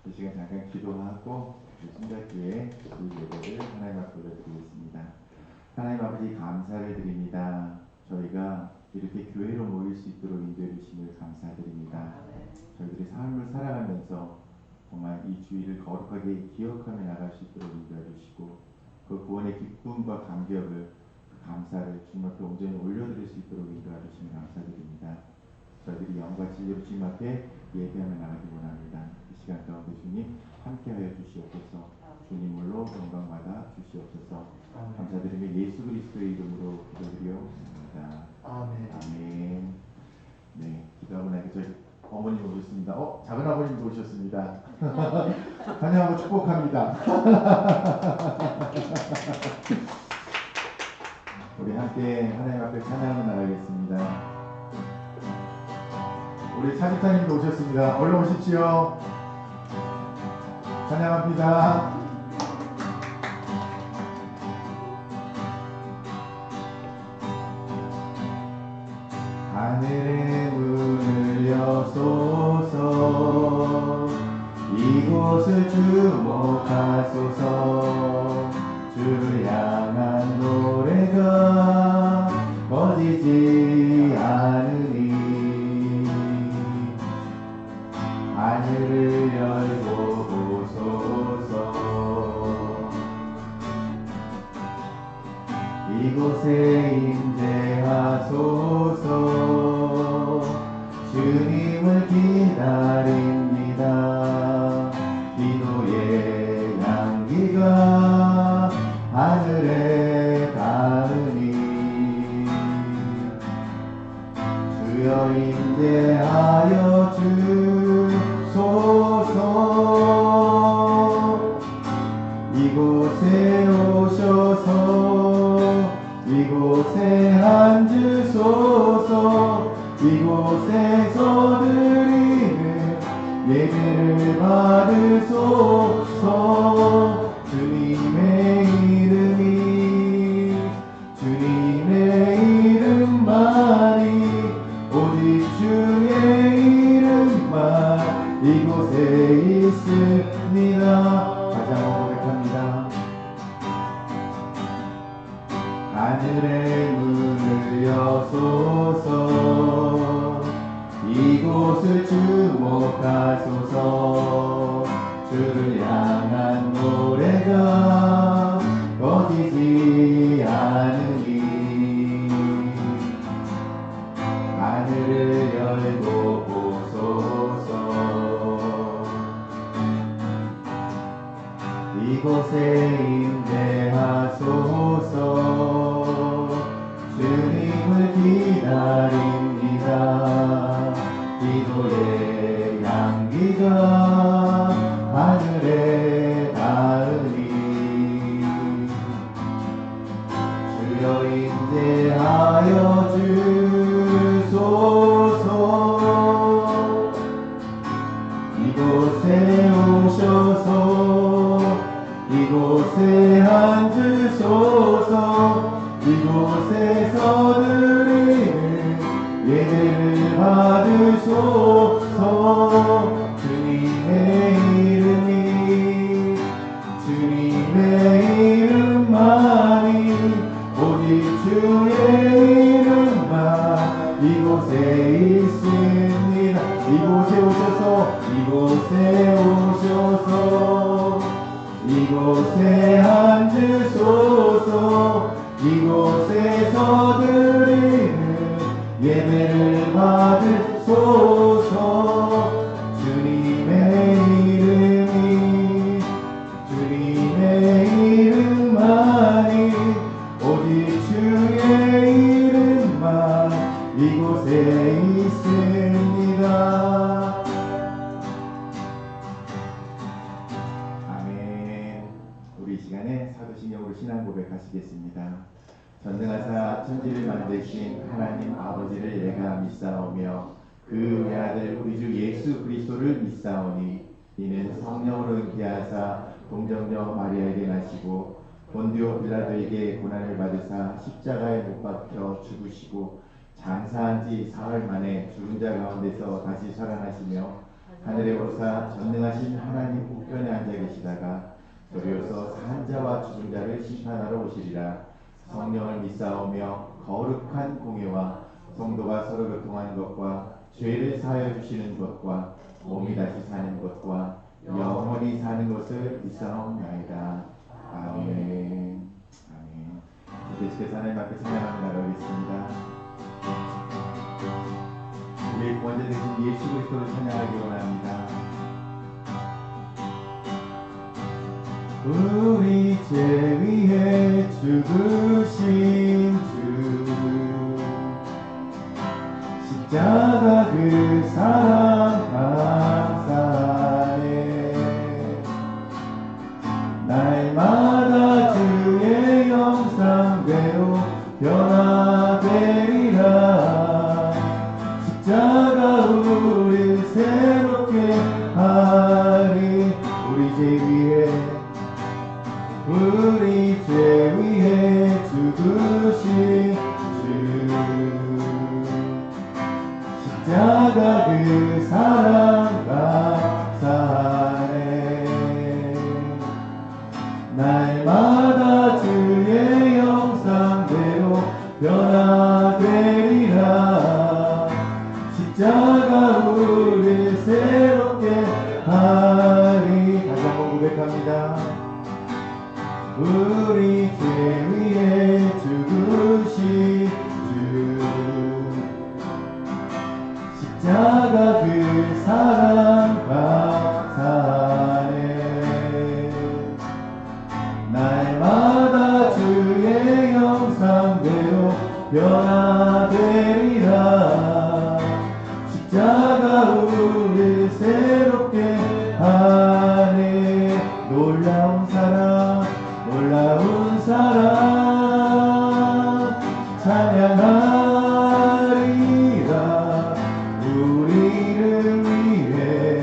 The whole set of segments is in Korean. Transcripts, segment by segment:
이 시간 잠깐 기도하고 신자기에 우리 예배를 하나님 앞에 올려드리겠습니다. 하나님 아버지 감사를 드립니다. 저희가 이렇게 교회로 모일 수 있도록 인도해 주심을 감사드립니다. 저희들이 삶을 살아가면서 정말 이 주일을 거룩하게 기억하며 나갈 수 있도록 인도해 주시고 그 구원의 기쁨과 감격을 그 감사를 주님 앞에 온전히 올려드릴 수 있도록 인도해 주시면 감사드립니다. 저희들이 영과 진리로 주님 앞에 예배하며 나가기 원합니다. 이 시간 가운데 주님 함께하여 주시옵소서. 주님으로 영광 받아 주시옵소서. 감사드리며 예수 그리스도의 이름으로 기도드리옵나이다. 아멘. 아멘. 네, 기도하고 나니까 저희 어머님 오셨습니다. 작은 아버님도 오셨습니다. 환영하고 축복합니다. 우리 함께 하나님 앞에 찬양하며 나가겠습니다. 우리 차집사님도 오셨습니다. 얼른 오십시오. 찬양합니다. 하늘의 문을 여소서 이곳을 주목하소서 주를 향한 노래가 꺼지지 않으니 하늘을 열고 보소서 이곳에 임재하소서 주님을 기다립니다. 기도의 향기가 하늘에 닿으니 주여 임재하여 주소서 이곳에 오셔서 이곳에 앉으소서 이곳에서 드리는 예배를 받으소서 주님의 이름만이 오직 주의 이름만 이곳에 있습니다. 다시 한번 고백합니다. 하늘의 문을 여소서 이곳을 주목하소서 주를 향한 노래가 꺼지지 않으니 하늘을 열고 보소서 이곳에 임재하소서 주님을 기다립니다. 기도의 향기가 하늘에 닿으니 주여 임재하여 주소서 이곳에 오셔서 이곳에 앉으소서 이곳에서 드리는 예배를 받으소서 주님의 이름만이 오직 주의 이름만 이곳에 있습니다. 이곳에 오셔서 이곳에 앉으소서 이곳에서 드리는 예배를 받으소서 주님의 이름만이 오직 주의 이름만 이곳에 있습니다. 아멘. 우리 이 시간에 사도신경으로 신앙 고백하시겠습니다. 전능하사 천지를 만드신 하나님 아버지를 내가 믿사오며 그 외아들 우리 주 예수 그리스도를 믿사오니 이는 성령으로 잉태하사 동정녀 마리아에게 나시고 본디오 빌라도에게 고난을 받으사 십자가에 못 박혀 죽으시고 장사한 지 사흘 만에 죽은 자 가운데서 다시 살아나시며 하늘에 오사 전능하신 하나님 우편에 앉아 계시다가 저리로서 산 자와 죽은 자를 심판하러 오시리라. 성령을 믿사오며 거룩한 공예와 성도가 서로 교통하는 것과 죄를 사하여 주시는 것과 몸이 다시 사는 것과 영원히 사는 것을 믿사옵나이다. 아멘. 아멘. 계속해서 하나님 앞에 찬양하며 나가겠습니다. 우리의 구원자 되신 예수 그리스도를 찬양하기 원합니다. 우리 죄 위해 죽으신 주 십자가 그 사랑 감사해. 날마다 주의 형상대로 변화되리라. 십자가 우릴 새롭게 하리. 우리 죄 위해 우리 죄 위해 죽으신 주 십자가 그 사랑 감사해. 날마다 주의 형상대로 변화되리라. 십자가 우릴 새롭게 하리. 다시 한번 고백합니다. 우리 죄 위해 죽으신 주 십자가 그 사랑 감사해. 날마다 주의 형상대로 변화되리라. 십자가 우릴 새롭게 하네. 놀라운 사랑 놀라운 사랑 찬양하리라. 우리를 위해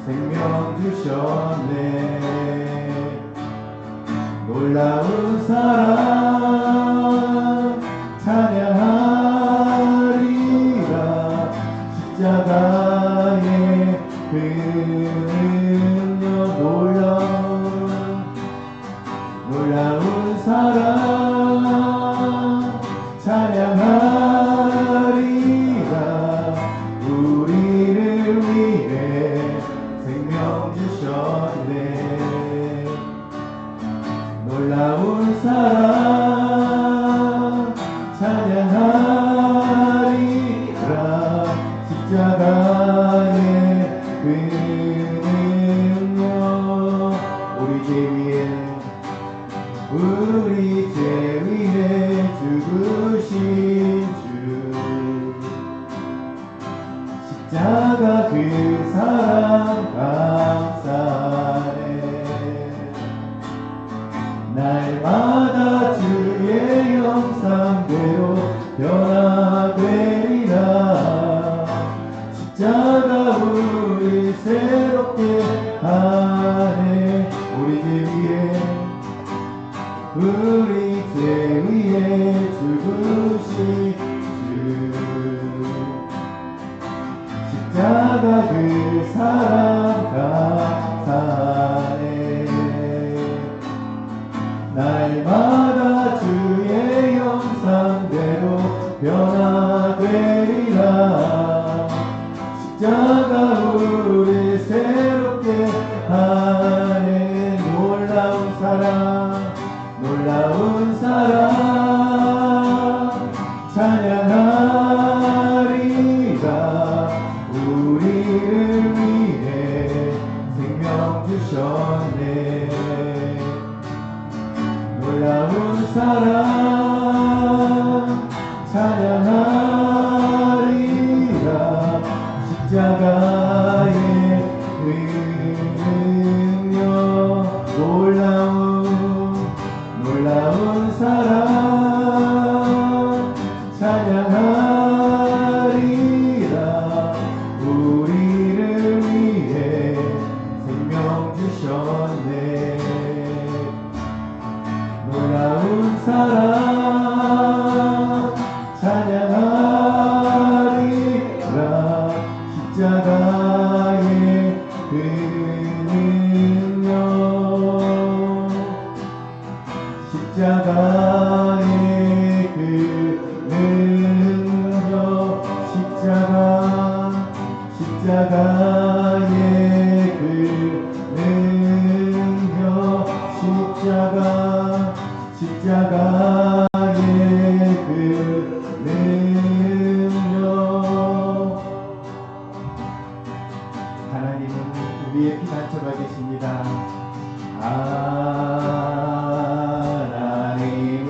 생명 주셨네. 놀라운 사랑 찬양하리라. 십자가의 그 능력 놀라운 사랑 찬양하리라. 우리를 위해 생명 주셨네. 놀라운 사랑 찬양하리라. 십자가의 그 능력 우리 죄 위해 우리 죄 위해 죽으신 주 십자가 그 사랑 감사해. 날마다 주의 형상대로 변화되리라. 십자가 우리 새롭게 하네. 우리 죄 위해 우리 죄 위해 죽으신 주 십자가 그 사랑 감사해. 날마다 주의 형상대로 변화되리라. 십자가 우리 새롭게 하네. 놀라운 사랑 놀라운 사랑 찬양하리라. 우리를 위해 생명 주셨네. 놀라운 사랑 찬양하리라. 십자가의 그 능력 놀라운 사랑 찬양하리라. 우리를 위해 생명 주셨네. 능력 십자가의 그 능력 십자가의 그 능력 십자가의 그 능력 하나님은 우리의 피난처가 계십니다. 하나님은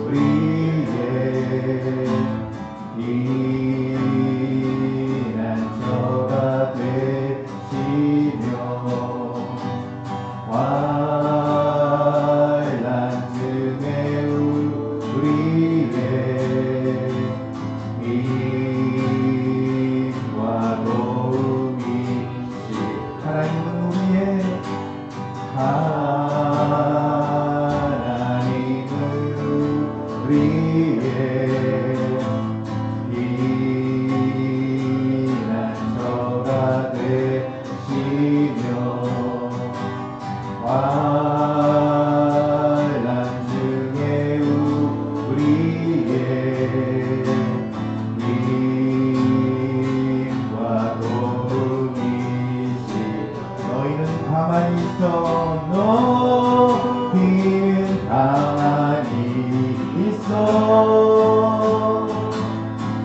우리의 피난처가 되시며 환난 중에 우리의 힘과 도움이시 하나님은 우리의 피난처가 되시며 환난 중에 우리의 힘과 도움이시 너희는 가만히 있어 너희는 가만히 있어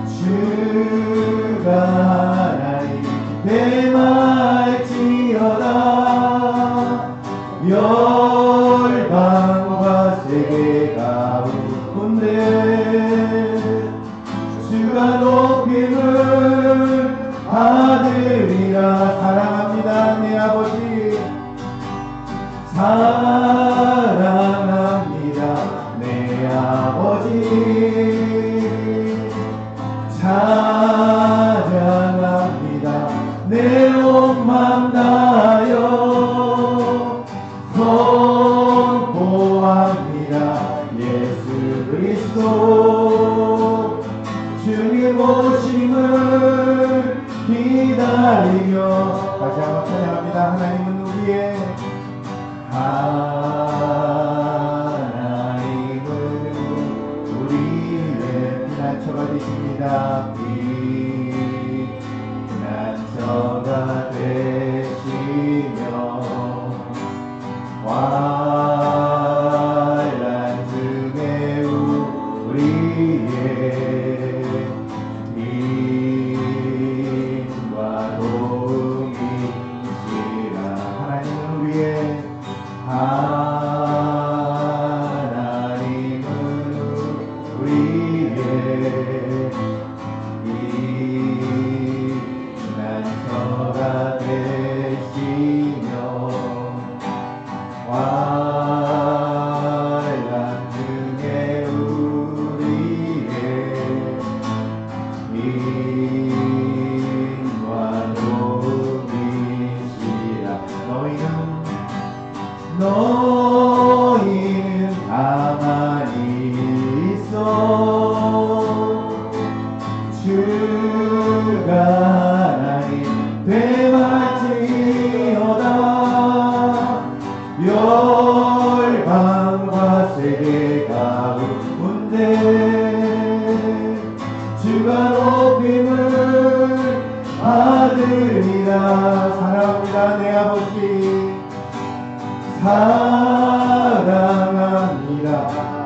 주가 하나님 대말지어다 열방과 세계 가운데 주가 높임을 받으리라 사랑합니다 내 아버지 사랑합니다 내 아버지 찬양합니다 내 온 맘 다하여 선포합니다 예수 그리스도 주님 오심을 기다리며 다시 한번 찬양합니다 하나님은 하나님은 우리의 피난처가 되십니다. 피난처가 되시며 환난 중에 우리의 힘과 도움이시라 하나님은 우리의 피난처가 되시며 환난 중에 우리의 힘과 도움이시라 너희는 가만히 있어 주가 하나님 되말지어다 열방과 세계 가운데 주가 높임을 받으리라 사랑합니다 내 아버지 사랑합니다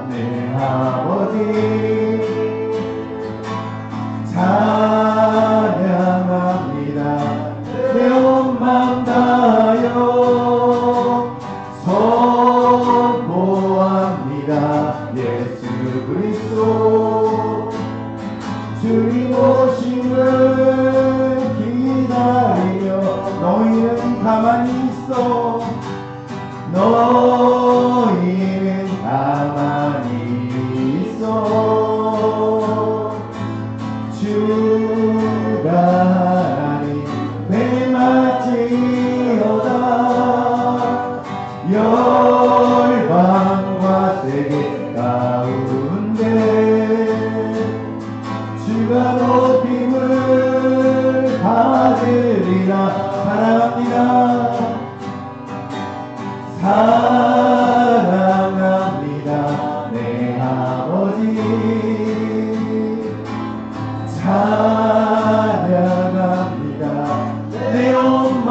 내 아버지 찬양합니다 내 온 맘 다하여 선포합니다 예수 그리스도 주님 오심을 기다리며 너희는 가만히 있어 너희는 가만히 있어 주가 하나님 되말지어다 열방과 세계 가운데 주가 높임을 받으리라 사랑합니다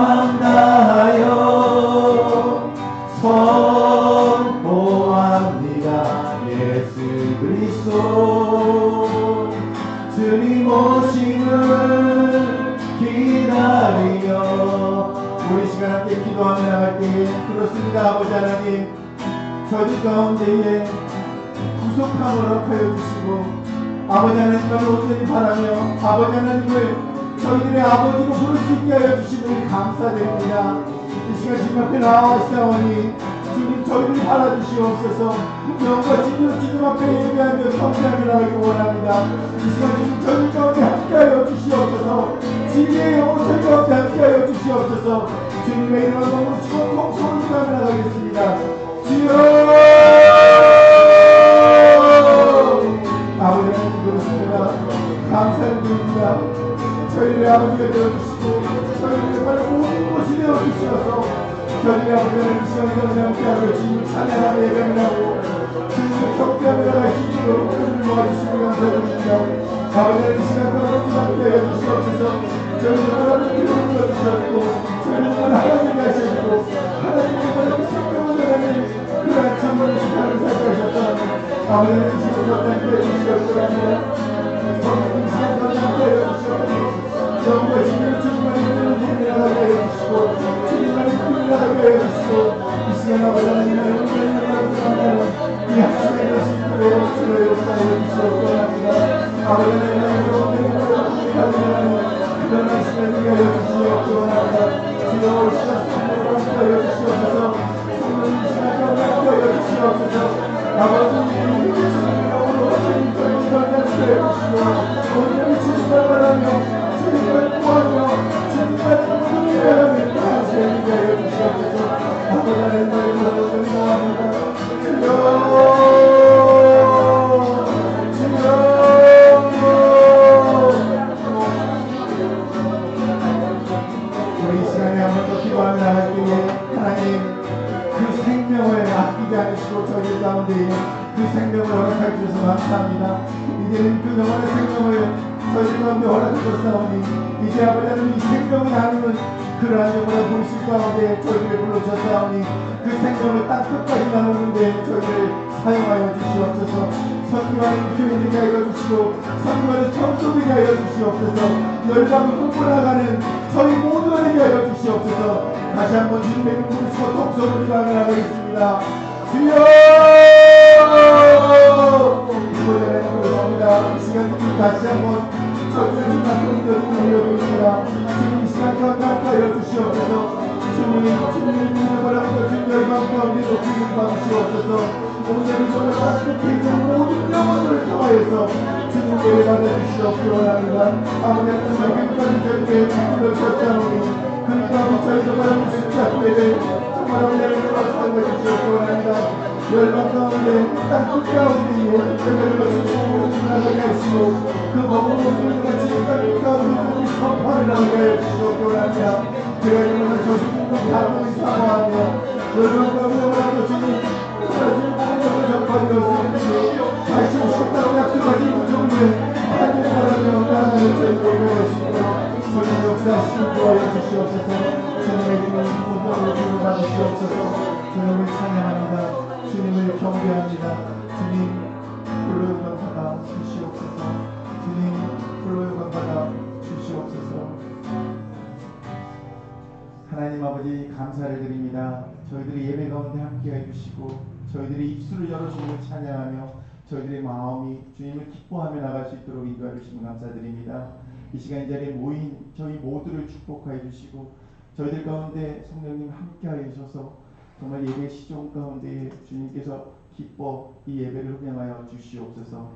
마음 다하여 선포합니다. 예수 그리스도 주님 오심을 기다리며 우리 시간 함께 기도하며 나갈 때에 그렇습니다. 아버지 하나님, 저희 가운데에 구속함을 허락하여 주시고 아버지 하나님을 온전히 바라며 아버지 하나님을 저희들의 아버지로 부를 수 있게 하여 주시니 감사드립니다. 이 시간 주님 앞에 나와 있사오니 주님 저희를 바라주시옵소서. 영과 진리로 주님 앞에 예배하며 성취하며 나가기 원합니다. 이 시간 주님 저희 가운데 함께하여 주시옵소서. 진리의 영으로 저희 가운데 함께하여 주시옵소서. 주님의 이름을 너무 치고 통성을 기도하며 나가겠습니다. 주여 아버지 하나님 그렇습니다. 감사를 드립니다. 저희의 아버지가 되어주시고 저희의 정말 모든 것이 되어주시어서 저희의 아버지는 이 시간에 함께하며 주님을 찬양하며 예배를 하고 주님을 경배하며 나갈 수 있도록 은혜를 모아주시고 감사드립니다. 아버지는 이 시간 하나님 함께하여 주시옵소서. 저희를 하나님 기도를 불러주셨고 저희를 하나님께 하셨고 하나님께 하나님께 생명을 전하는 그러한 참된 시간을 살게 하셨다. 아버지는 이 시간을 함께해 주시옵소서. 성령 이 시간을 함께하여 주시옵소서. 영과 진리를 주님만의 이름으로 부르나가게 해주시고 주님만의 이름을 나가게 해주시고 이 시간 아버지 하나님의 은혜를 나가는 이 학생의 것이 그대로 주를 역사하여 주시옵고 합니다. 아버지 하나님의 은혜를 나가는 그런 시간을 하여 주시옵고 합니다. 주여 올 시간 성령을 하여 주시옵소서. 성령 이 시간 하여 주시옵소서. 아버지 주님의 영으로 주님을 전달해 주시고 온전히 주님을 바라며 주님을 구하며 주님을 경배하며 감사하게 하여 주시옵소서. 아버지 하나님의 이름으로 감사합니다. 우리 이 시간에 한 번 더 기도하며 나갈 때에 하나님 그 생명을 아끼지 않으시고 저희 가운데 그 생명을 허락해 주셔서 감사합니다. 이제는 그 영원한 생명을 저희 가운데 허락하셨사오니 이제 아버지 하나님 이 생명을 나누는 그러한 영원한 본실 가운데 저희를 불러주셨사오니 그 생명을 땅 끝까지 나누는데 저희를 사용하여 주시옵소서. 선교하는 교회들이 하여 주시고 선교하는 성도들이 하여 주시옵소서. 열방을 꿈꿔나가는 저희 모두에게 하여 주시옵소서. 다시 한번 주님의 이름 부르시고 독서를 기도하며 나가겠습니다. 주여 이번에는 그렇습니다. 이 시간 다시 한번 저희를 주님께 올려드립니다. 주님 이 시간 가운데 함께하여 주시옵소서. 주님 믿는 바람과 주님 열방 가운데 높이 받으시옵소서. 오늘 저를 따뜻히 있는 모든 영혼을 통하여서 주님 예배 받아주시옵기로 원합니다. 아버지 하나님 여기까지 저희에게 주님을 셨사오니 그러니까 저희도 바라볼 수 있지 않게 정말 은혜를 받아주시옵기로 원합니다. 열방 가운데 땅끝 가운데 저희를 거치고 나가게 하시고 그 먹은 모습을 같이 땅끝 가운데 선포를 나가게 하시옵기로 원합니다. 제가 이번에 저승국을 다음을 사모하며 열방 가운데 원하고 주님 다시 오셨다고 약속하신 주님을 하나님의 바라며 나아가는 저희를 위하시고 주님 역사하시고 도와여 주시옵소서. 주님의 이름을 모두로 부르 받으시옵소서. 주님을 찬양합니다. 주님을 경배합니다. 주님 불로 영광 받아 주시옵소서. 주님 불로 영광 받아 주시옵소서. 하나님 아버지 감사를 드립니다. 저희들이 예배 가운데 함께해 주시고 저희들이 입술을 열어 주님을 찬양하며 저희들의 마음이 주님을 기뻐하며 나갈 수 있도록 인도해 주시면 감사드립니다. 이 시간 이 자리에 모인 저희 모두를 축복하여 주시고 저희들 가운데 성령님 함께하여 주셔서 정말 예배 시종 가운데 주님께서 기뻐 이 예배를 흠양하여 주시옵소서.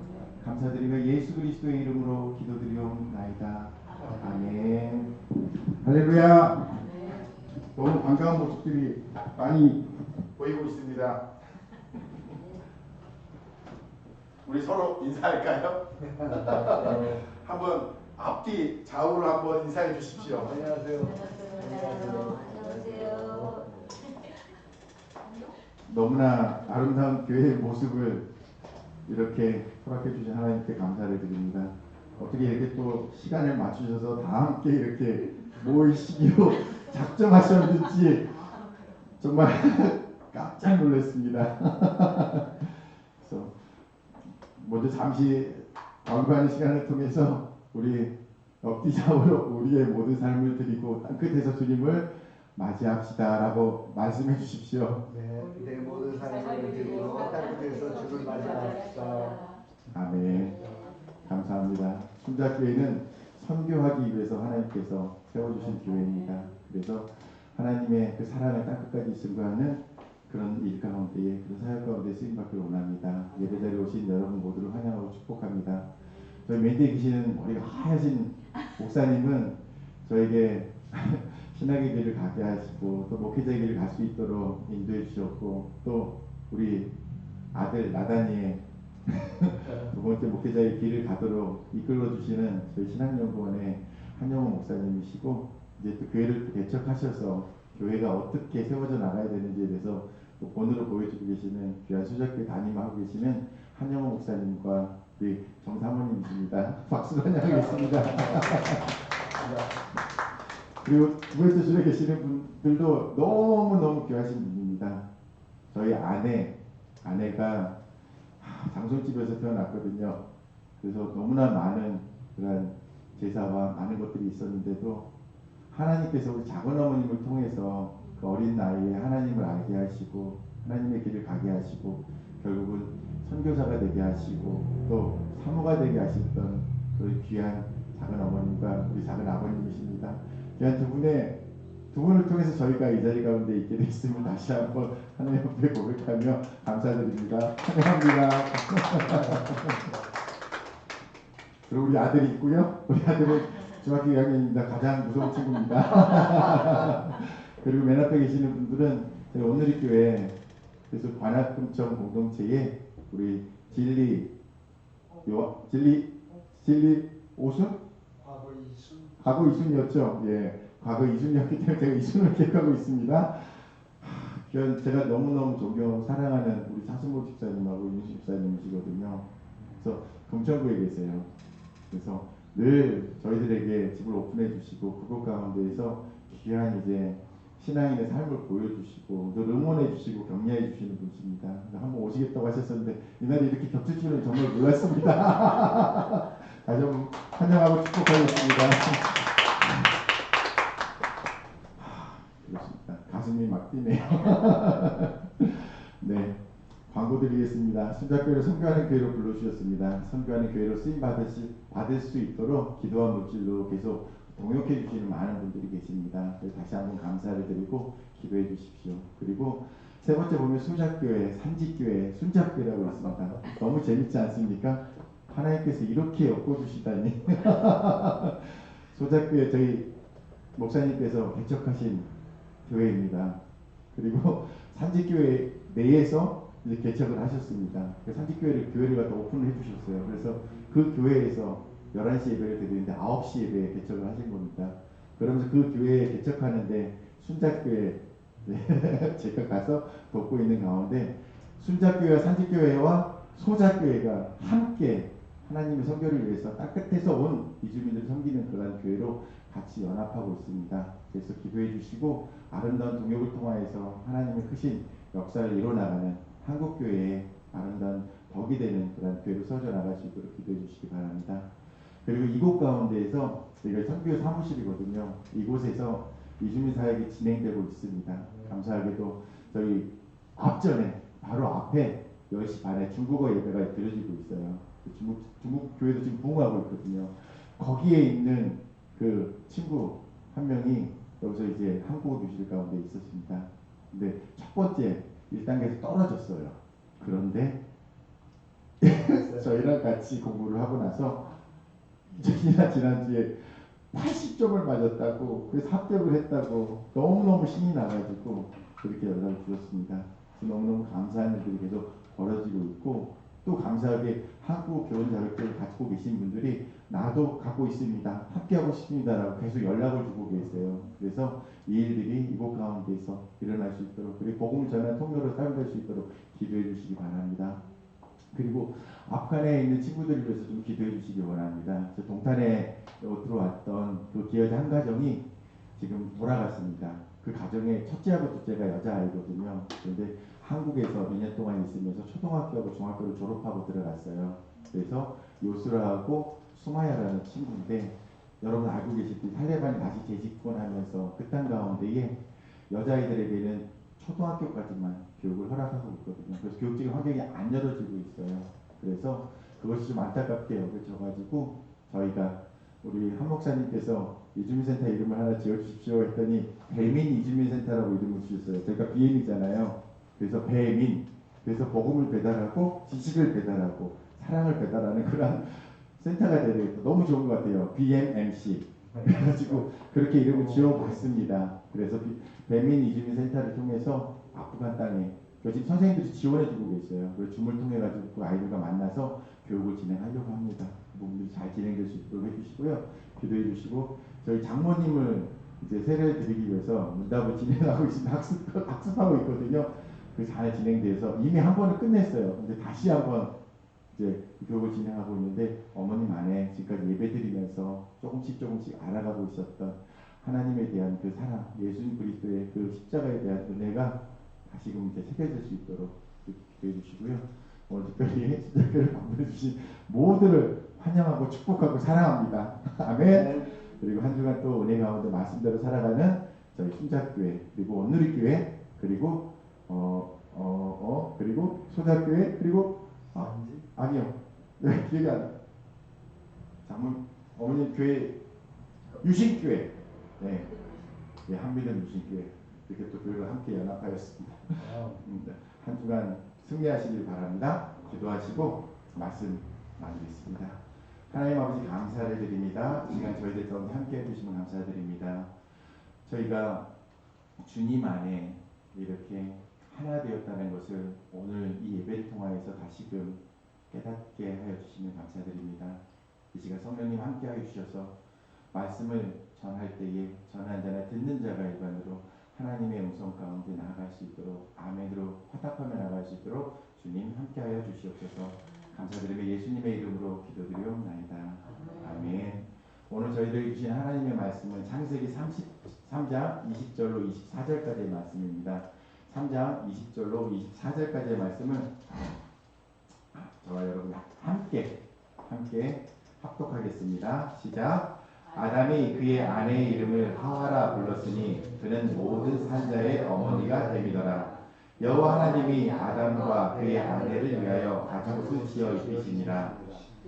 감사드리며 예수 그리스도의 이름으로 기도드리옵나이다. 아멘. 할렐루야. 너무 반가운 모습들이 많이 보이고 있습니다. 우리 서로 인사할까요? 한번 앞뒤 좌우로 한번 인사해 주십시오. 안녕하세요. 안녕하세요. 너무나 아름다운 교회의 모습을 이렇게 허락해 주신 하나님께 감사를 드립니다. 어떻게 이렇게 또 시간을 맞추셔서 다 함께 이렇게 모이시기로 작정하셨는지 정말 깜짝 놀랐습니다. 그래서 먼저 잠시 광고하는 시간을 통해서 우리 엎디잡으로 우리의 모든 삶을 드리고 땅끝에서 주님을 맞이합시다라고 말씀해 주십시오. 네, 내 모든 삶을 드리고 땅끝에서 주를 맞이합시다. 아멘. 감사합니다. 순자교회는 선교하기 위해서 하나님께서 세워주신 교회입니다. 그래서 하나님의 그 사랑을 땅끝까지 증거하는 그런 일 가운데에, 그런 사역 가운데 쓰임받기를 원합니다. 예배자리에 오신 여러분 모두를 환영하고 축복합니다. 저희 맨뒤에 계시는 머리가 하얘진 목사님은 저에게 신학의 길을 가게 하시고 또 목회자의 길을 갈 수 있도록 인도해 주셨고, 또 우리 아들 나단이의 두 번째 목회자의 길을 가도록 이끌어 주시는 저희 신학연구원의 한영호 목사님이시고, 이제 또 교회를 또 개척하셔서 교회가 어떻게 세워져 나가야 되는지에 대해서 또 본으로 보여주고 계시는 귀한 수작교회 담임하고 계시는 한영호 목사님과 우리 정사모님이십니다. 박수로 환영하겠습니다. 그리고 두 번째 줄에 계시는 분들도 너무너무 귀하신 분입니다. 저희 아내가 장손집에서 태어났거든요. 그래서 너무나 많은 그런 제사와 많은 것들이 있었는데도 하나님께서 우리 작은 어머님을 통해서 그 어린 나이에 하나님을 알게 하시고 하나님의 길을 가게 하시고 결국은 선교사가 되게 하시고 또 사모가 되게 하셨던 그 귀한 작은 어머님과 우리 작은 아버님이십니다. 귀한 두 분을 통해서 저희가 이 자리 가운데 있게 됐음을 다시 한번 하나님 앞에 고백하며 감사드립니다. 환영합니다. 그리고 우리 아들이 있고요. 우리 아들은 중학교 2학년입니다. 가장 무서운 친구입니다. 그리고 맨 앞에 계시는 분들은 저희 오늘의 교회 그래서 관악금청 공동체에 우리 진리 오순? 과거 이순이었죠. 예. 과거 이순이었기 때문에 제가 이순을 기억하고 있습니다. 제가 너무너무 존경하고 사랑하는 우리 차순모 집사님하고 윤수 집사님이시거든요. 그래서 금천구에 계세요. 그래서 늘 저희들에게 집을 오픈해 주시고 그곳 가운데에서 귀한 이제 신앙인의 삶을 보여주시고 늘 응원해 주시고 격려해 주시는 분이십니다. 한번 오시겠다고 하셨었는데 이날이 이렇게 겹칠 줄은 정말 몰랐습니다. 다시 한번 환영하고 축복하겠습니다. 그렇습니다. 가슴이 막 뛰네요. 네, 광고 드리겠습니다. 순자교회를 선교하는 교회로 불러주셨습니다. 선교하는 교회로 쓰임 받을 수 있도록 기도와 물질로 계속 동역해 주시는 많은 분들이 계십니다. 다시 한번 감사를 드리고 기도해 주십시오. 그리고 세 번째 보면 순자교회, 산지교회, 순자교회라고 있습니다. 너무 재밌지 않습니까? 하나님께서 이렇게 엮어주시다니. 소자교회 저희 목사님께서 개척하신 교회입니다. 그리고 산지교회 내에서 이제 개척을 하셨습니다. 교회를 갖다 오픈을 해주셨어요. 그래서 그 교회에서 11시 예배를 드리는데 9시 예배에 개척을 하신 겁니다. 그러면서 그 교회에 개척하는데 순자교회 제가 가서 돕고 있는 가운데 순자교회와 산지교회와 소자교회가 함께 하나님의 선교를 위해서 땅끝에서 온 이주민을 섬기는 그런 교회로 같이 연합하고 있습니다. 그래서 기도해 주시고 아름다운 동역을 통하여서 하나님의 크신 역사를 이뤄나가는 한국교회의 아름다운 덕이 되는 그런 교회로 서져 나갈 수 있도록 기도해 주시기 바랍니다. 그리고 이곳 가운데에서 저희가 선교 사무실이거든요. 이곳에서 이주민 사역이 진행되고 있습니다. 감사하게도 저희 앞전에 바로 앞에 10시 반에 중국어 예배가 드려지고 있어요. 중국 교회도 지금 부흥하고 있거든요. 거기에 있는 그 친구 한 명이 여기서 이제 한국어 교실 가운데 있었습니다. 근데 첫 번째 1단계에서 떨어졌어요. 그런데 저희랑 같이 공부를 하고 나서 지난주에 80점을 맞았다고 그래서 합격을 했다고 너무너무 신이 나가지고 그렇게 연락을 주셨습니다. 너무너무 감사한 일들이 계속 벌어지고 있고 또 감사하게 한국 교원 자격증을 갖고 계신 분들이 나도 갖고 있습니다. 합격하고 싶습니다라고 계속 연락을 주고 계세요. 그래서 이 일들이 이곳 가운데서 일어날 수 있도록 그리고 복음을 전하는 통로로 사용될 수 있도록 기도해 주시기 바랍니다. 그리고 아프간에 있는 친구들을 위해서 좀 기도해 주시기 원합니다. 동탄에 들어왔던 그 기여자 한 가정이 지금 돌아갔습니다. 그 가정의 첫째하고 둘째가 여자아이거든요. 그런데 한국에서 2년 동안 있으면서 초등학교하고 중학교를 졸업하고 들어갔어요. 그래서 요스라하고 수마야라는 친구인데 여러분 알고 계시듯이 탈레반이 다시 재집권하면서 그 땅 가운데에 여자아이들에게는 초등학교까지만 교육을 허락하고 있거든요. 그래서 교육적인 환경이 안 열어지고 있어요. 그래서 그것이 좀 안타깝게 여겨져가지고 저희가 우리 한 목사님께서 이주민센터 이름을 하나 지어주십시오 했더니 배민 이주민센터라고 이름을 주셨어요. 저희가 BM이잖아요. 그래서 배민, 그래서 복음을 배달하고 지식을 배달하고 사랑을 배달하는 그런 센터가 되야 되겠다. 너무 좋은 것 같아요. BMMC. 그래가지고 그렇게 이름을 지어봤습니다. 그래서 배민 이주민센터를 통해서 아프간 땅에 지금 선생님들이 지원해주고 계세요. 그래서 줌을 통해가지고 그 아이들과 만나서 교육을 진행하려고 합니다. 그 부분들이 잘 진행될 수 있도록 해주시고요. 기도해 주시고 저희 장모님을 이제 세례를 드리기 위해서 문답을 진행하고 있습니다. 학습하고 있거든요. 그 잘 진행돼서 이미 한 번은 끝냈어요. 근데 다시 한번 이제 교육을 진행하고 있는데 어머님 안에 지금까지 예배드리면서 조금씩 알아가고 있었던 하나님에 대한 그 사랑, 예수님 그리스도의 그 십자가에 대한 은혜가 다시금 이제 새겨질 수 있도록 기도해 주시고요. 오늘 특별히 십자가를 방문해 주신 모두를 환영하고 축복하고 사랑합니다. 아멘. 그리고 한 주간 또 은혜 가운데 말씀대로 살아가는 저희 순자교회 그리고 온누리교회 그리고 그리고 소자교회 그리고 아니요. 기억이 안 나. 장문 어머님 교회 유신교회. 네. 네, 한미전 유신교회. 이렇게 또 교회가 함께 연합하였습니다. 한 주간 승리하시길 바랍니다. 기도하시고 말씀 나누겠습니다. 하나님 아버지 감사를 드립니다. 이 시간 저희들 가운데 함께 해주시면 감사드립니다. 저희가 주님 안에 이렇게 하나 되었다는 것을 오늘 이 예배를 통하여서 다시금 깨닫게 하여 주시면 감사드립니다. 이 시간 성령님 함께 하여 주셔서 말씀을 전할 때에 전한 자나 듣는 자가 일반으로 하나님의 음성 가운데 나아갈 수 있도록 아멘으로 화답하며 나아갈 수 있도록 주님 함께하여 주시옵소서. 감사드리며 예수님의 이름으로 기도드리옵나이다. 아멘. 오늘 저희들이 주신 하나님의 말씀은 창세기 33장 20절로 24절까지의 말씀입니다. 3장 20절로 24절까지의 말씀은 저와 여러분이 함께 합독하겠습니다. 시작. 아담이 그의 아내의 이름을 하와라 불렀으니 그는 모든 산자의 어머니가 됨이더라. 여호와 하나님이 아담과 그의 아내를 위하여 가죽옷을 지어 입히시니라.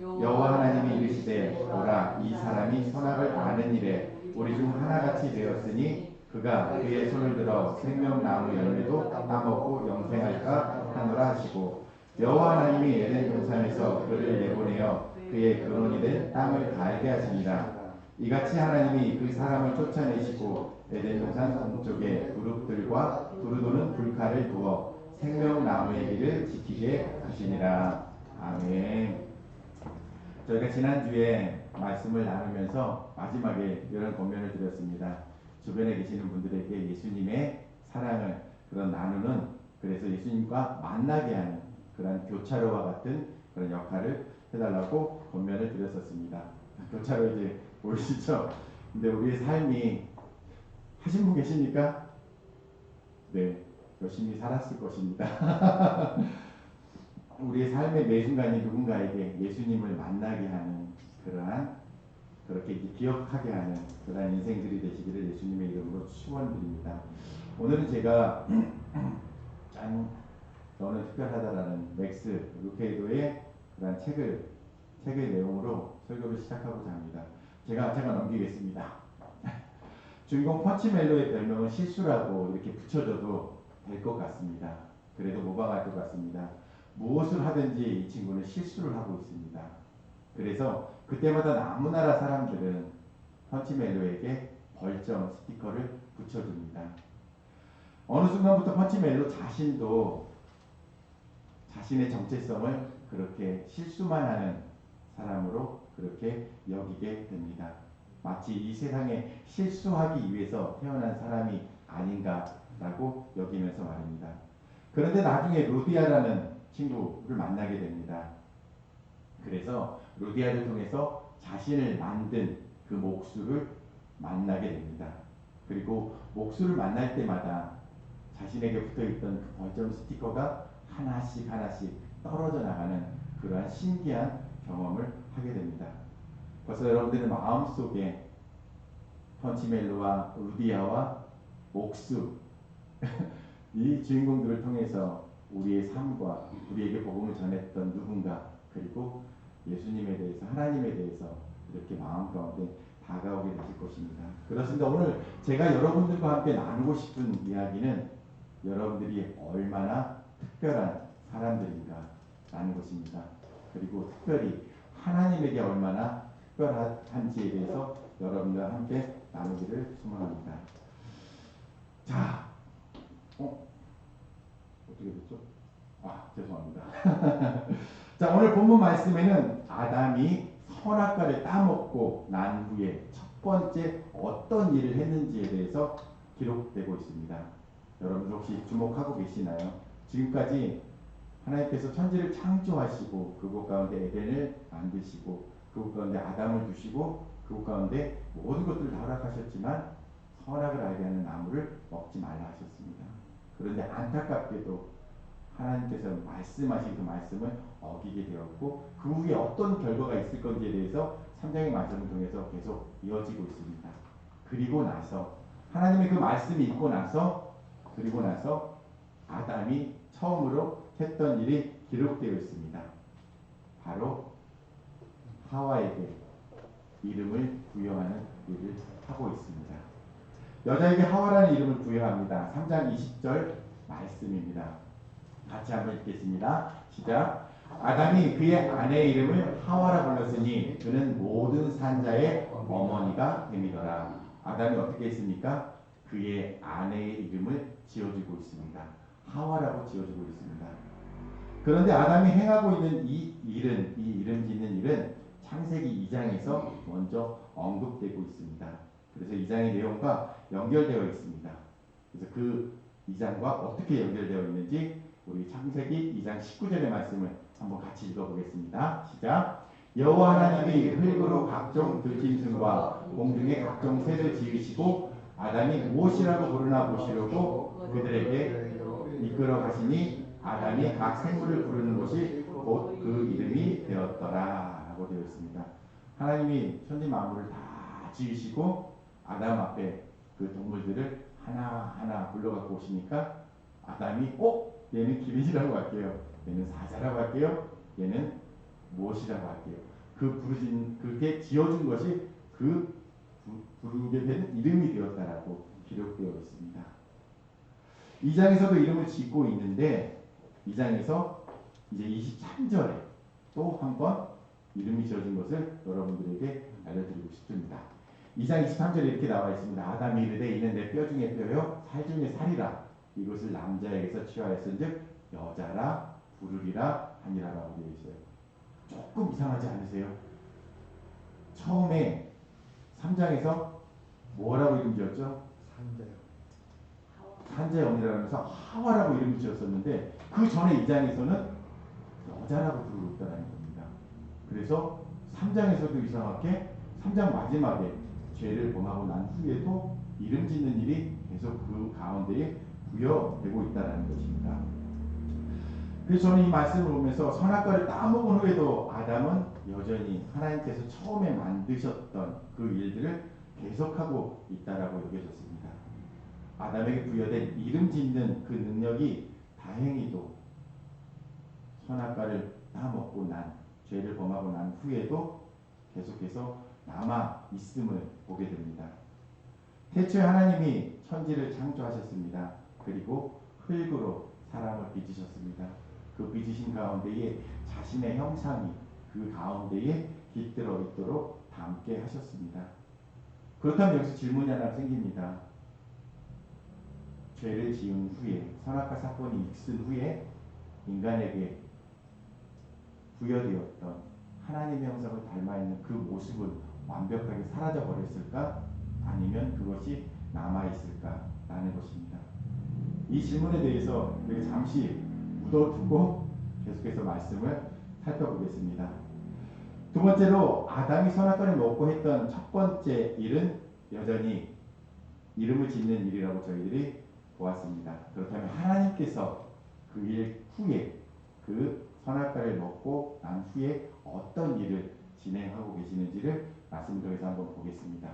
여호와 하나님이 이르시되 보라 이 사람이 선악을 아는 일에 우리 중 하나같이 되었으니 그가 그의 손을 들어 생명나무 열매도 따먹고 영생할까 하노라 하시고 여호와 하나님이 에덴 동산에서 그를 내보내어 그의 근원이 된 땅을 갈게 하시니라. 이같이 하나님이 그 사람을 쫓아내시고 에덴 동산 동쪽에 그룹들과 두루도는 불칼을 두어 생명나무의 길을 지키게 하시니라. 아멘. 저희가 지난주에 말씀을 나누면서 마지막에 이런 권면을 드렸습니다. 주변에 계시는 분들에게 예수님의 사랑을 그런 나누는 그래서 예수님과 만나게 하는 그런 교차로와 같은 그런 역할을 해달라고 권면을 드렸었습니다. 교차로 이제 보이시죠? 근데 우리의 삶이 하신 분 계십니까? 네, 열심히 살았을 것입니다. 우리의 삶의 매 순간이 누군가에게 예수님을 만나게 하는 그러한 그렇게 이제 기억하게 하는 그러한 인생들이 되시기를 예수님의 이름으로 축원드립니다. 오늘은 제가 짠 너는 특별하다라는 맥스 루케이도의 그러한 책의 내용으로 설교를 시작하고자 합니다. 제가 넘기겠습니다. 주인공 퍼치멜로의 별명은 실수라고 이렇게 붙여줘도 될 것 같습니다. 그래도 모방할 것 같습니다. 무엇을 하든지 이 친구는 실수를 하고 있습니다. 그래서 그때마다 나무나라 사람들은 퍼치멜로에게 벌점 스티커를 붙여줍니다. 어느 순간부터 퍼치멜로 자신도 자신의 정체성을 그렇게 실수만 하는 사람으로 그렇게 여기게 됩니다. 마치 이 세상에 실수하기 위해서 태어난 사람이 아닌가라고 여기면서 말입니다. 그런데 나중에 루디아라는 친구를 만나게 됩니다. 그래서 루디아를 통해서 자신을 만든 그 목수를 만나게 됩니다. 그리고 목수를 만날 때마다 자신에게 붙어있던 그 벌점 스티커가 하나씩 하나씩 떨어져 나가는 그러한 신기한 경험을 하게 됩니다. 벌써 여러분들의 마음속에 펀치멜로와 루디아와 목수 이 주인공들을 통해서 우리의 삶과 우리에게 복음을 전했던 누군가, 그리고 예수님에 대해서, 하나님에 대해서 이렇게 마음 가운데 다가오게 되실 것입니다. 그렇습니다. 오늘 제가 여러분들과 함께 나누고 싶은 이야기는 여러분들이 얼마나 특별한 사람들인가 라는 것입니다. 그리고 특별히 하나님에게 얼마나 특별한지에 대해서 여러분들과 함께 나누기를 소망합니다. 자, 어떻게 됐죠? 죄송합니다. 자, 오늘 본문 말씀에는 아담이 선악과를 따먹고 난 후에 첫 번째 어떤 일을 했는지에 대해서 기록되고 있습니다. 여러분 혹시 주목하고 계시나요? 지금까지 하나님께서 천지를 창조하시고 그곳 가운데 에덴을 만드시고 그곳 가운데 아담을 두시고 그곳 가운데 모든 것들을 다 허락하셨지만 선악을 알게 하는 나무를 먹지 말라 하셨습니다. 그런데 안타깝게도 하나님께서 말씀하신 그 말씀을 어기게 되었고 그 후에 어떤 결과가 있을 건지에 대해서 3장의 말씀을 통해서 계속 이어지고 있습니다. 그리고 나서 하나님의 그 말씀이 있고 나서 그리고 나서 아담이 처음으로 했던 일이 기록되어 있습니다. 바로 하와에게 이름을 부여하는 일을 하고 있습니다. 여자에게 하와라는 이름을 부여합니다. 3장 20절 말씀입니다. 같이 한번 읽겠습니다. 시작. 아담이 그의 아내의 이름을 하와라 불렀으니 그는 모든 산자의 어머니가 됨이더라. 아담이 어떻게 했습니까? 그의 아내의 이름을 지어주고 있습니다. 하와라고 지어주고 있습니다. 그런데 아담이 행하고 있는 이 일은, 이 이름 짓는 일은 창세기 2장에서 먼저 언급되고 있습니다. 그래서 2장의 내용과 연결되어 있습니다. 그래서 그 2장과 어떻게 연결되어 있는지 우리 창세기 2장 19절의 말씀을 한번 같이 읽어보겠습니다. 시작. 여호와 하나님이 흙으로 각종 들짐승과 공중의 각종 새를 지으시고 아담이 무엇이라고 부르나 보시려고 그들에게 이끌어 가시니 아담이 각 생물을 부르는 것이 곧 그 이름이 되었더라 라고 되어 있습니다. 하나님이 천지 만물을 다 지으시고 아담 앞에 그 동물들을 하나하나 불러갖고 오시니까 아담이 얘는 기린이라고 할게요. 얘는 사자라고 할게요. 얘는 무엇이라고 할게요. 그게 지어준 것이 그 부르게 된 이름이 되었다라고 기록되어 있습니다. 2장에서도 이름을 짓고 있는데 2장에서 이제 23절에 또 한 번 이름이 지어진 것을 여러분들에게 알려드리고 싶습니다. 2장 23절에 이렇게 나와 있습니다. 아담이 이르되 이는 내 뼈 중에 뼈요 살 중에 살이라 이것을 남자에게서 취하였은즉 여자라 부르리라 하니라라고 되어 있어요. 조금 이상하지 않으세요? 처음에 3장에서 뭐라고 이름 지었죠? 산자의 어머니라면서 하와라고 이름을 지었었는데 그 전에 2장에서는 여자라고 부르고 있다는 겁니다. 그래서 3장에서도 이상하게 3장 마지막에 죄를 범하고 난 후에도 이름 짓는 일이 계속 그 가운데에 부여되고 있다는 것입니다. 그래서 저는 이 말씀을 보면서 선악과를 따먹은 후에도 아담은 여전히 하나님께서 처음에 만드셨던 그 일들을 계속하고 있다라고 여겨졌습니다. 아담에게 부여된 이름 짓는 그 능력이 다행히도 선악과를 따먹고 난 죄를 범하고 난 후에도 계속해서 남아 있음을 보게 됩니다. 태초에 하나님이 천지를 창조하셨습니다. 그리고 흙으로 사람을 빚으셨습니다. 그 빚으신 가운데에 자신의 형상이 그 가운데에 깃들어 있도록 담게 하셨습니다. 그렇다면 여기서 질문이 하나 생깁니다. 죄를 지은 후에 선악과 사건이 있은 후에 인간에게 부여되었던 하나님의 형상을 닮아있는 그 모습은 완벽하게 사라져 버렸을까? 아니면 그것이 남아있을까라는 것입니다. 이 질문에 대해서 우리가 잠시 묻어두고 계속해서 말씀을 살펴보겠습니다. 두 번째로 아담이 선악과를 먹고 했던 첫 번째 일은 여전히 이름을 짓는 일이라고 저희들이 보았습니다. 그렇다면 하나님께서 그 일 후에 그 선악과를 먹고 난 후에 어떤 일을 진행하고 계시는지를 말씀을 통해서 한번 보겠습니다.